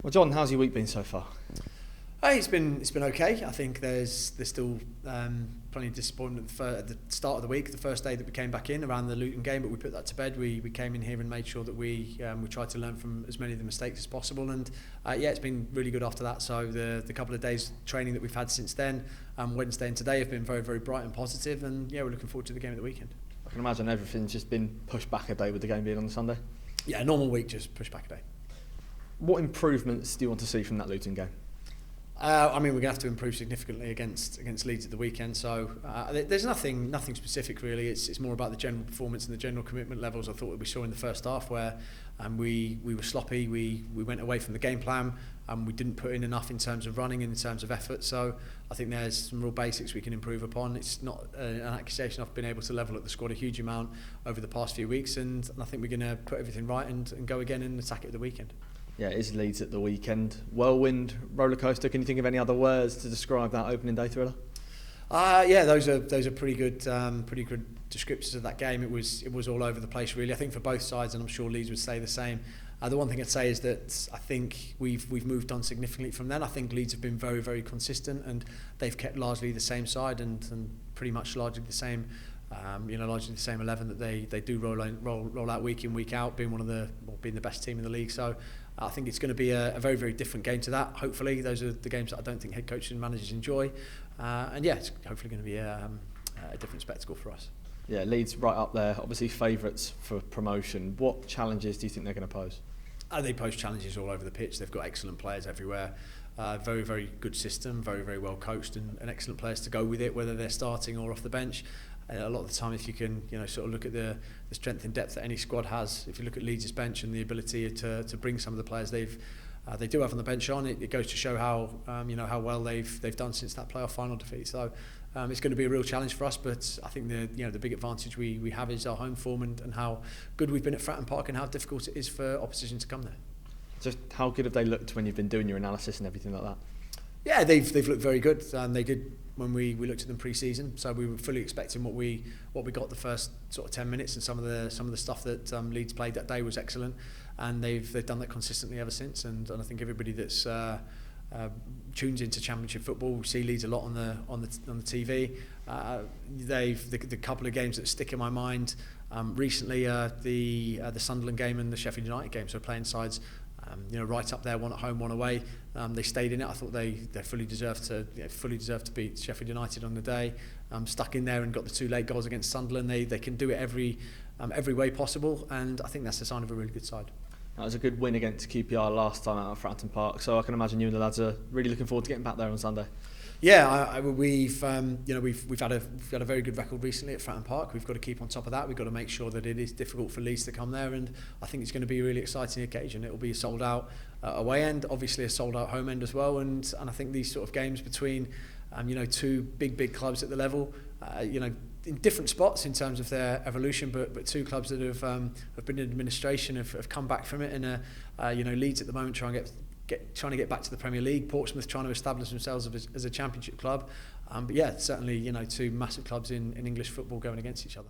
Well, John, how's your week been so far? Hey, it's been okay. I think there's still plenty of disappointment at the start of the week, the first day that we came back in around the Luton game, but we put that to bed. We came in here and made sure that we tried to learn from as many of the mistakes as possible, and it's been really good after that. So the couple of days training that we've had since then, Wednesday and today, have been very, very bright and positive, and we're looking forward to the game at the weekend. I can imagine everything's just been pushed back a day with the game being on the Sunday. Yeah, a normal week, just pushed back a day. What improvements do you want to see from that Luton game? We're going to have to improve significantly against Leeds at the weekend. So there's nothing specific really. It's more about the general performance and the general commitment levels I thought that we saw in the first half, where we were sloppy. We went away from the game plan. We didn't put in enough in terms of running and in terms of effort. So I think there's some real basics we can improve upon. It's not an accusation I've been able to level at the squad a huge amount over the past few weeks, and I think we're going to put everything right and go again and attack it at the weekend. Yeah, it is Leeds at the weekend. Whirlwind, rollercoaster. Can you think of any other words to describe that opening day thriller? Those are pretty good descriptors of that game. It was all over the place really. I think for both sides, and I'm sure Leeds would say the same. The one thing I'd say is that I think we've moved on significantly from then. I think Leeds have been very, very consistent, and they've kept largely the same side and pretty much largely the same. Largely the same 11 that they do roll out week in, week out, being being the best team in the league. So I think it's going to be a very, very different game to that. Hopefully, those are the games that I don't think head coaches and managers enjoy. It's hopefully going to be a different spectacle for us. Yeah, Leeds right up there, obviously favourites for promotion. What challenges do you think they're going to pose? They pose challenges all over the pitch. They've got excellent players everywhere. Very, very good system, very, very well coached, and excellent players to go with it, whether they're starting or off the bench. A lot of the time, if you can, sort of look at the strength and depth that any squad has, if you look at Leeds' bench and the ability to bring some of the players they do have on the bench on, it goes to show how well they've done since that playoff final defeat. So it's going to be a real challenge for us, but I think the big advantage we have is our home form and how good we've been at Fratton Park and how difficult it is for opposition to come there. Just how good have they looked when you've been doing your analysis and everything like that? Yeah, they've looked very good, and they did when we looked at them pre-season. So we were fully expecting what we got the first sort of 10 minutes, and some of the stuff that Leeds played that day was excellent, and they've done that consistently ever since. And I think everybody that's tunes into Championship football, we see Leeds a lot on the TV. The couple of games that stick in my mind recently, the Sunderland game and the Sheffield United game. So playing sides. Right up there, one at home, one away. They stayed in it. I thought they fully deserved to beat Sheffield United on the day. Stuck in there and got the 2 late goals against Sunderland. They can do it every way possible, and I think that's a sign of a really good side. That was a good win against QPR last time out at Fratton Park. So I can imagine you and the lads are really looking forward to getting back there on Sunday. Yeah, we've had a very good record recently at Fratton Park. We've got to keep on top of that. We've got to make sure that it is difficult for Leeds to come there, and I think it's going to be a really exciting occasion. It will be a sold out away end, obviously a sold out home end as well, and I think these sort of games between two big clubs at the level, in different spots in terms of their evolution, but two clubs that have been in administration have come back from it, and Leeds at the moment trying to get back to the Premier League, Portsmouth trying to establish themselves as a Championship club, certainly two massive clubs in English football going against each other.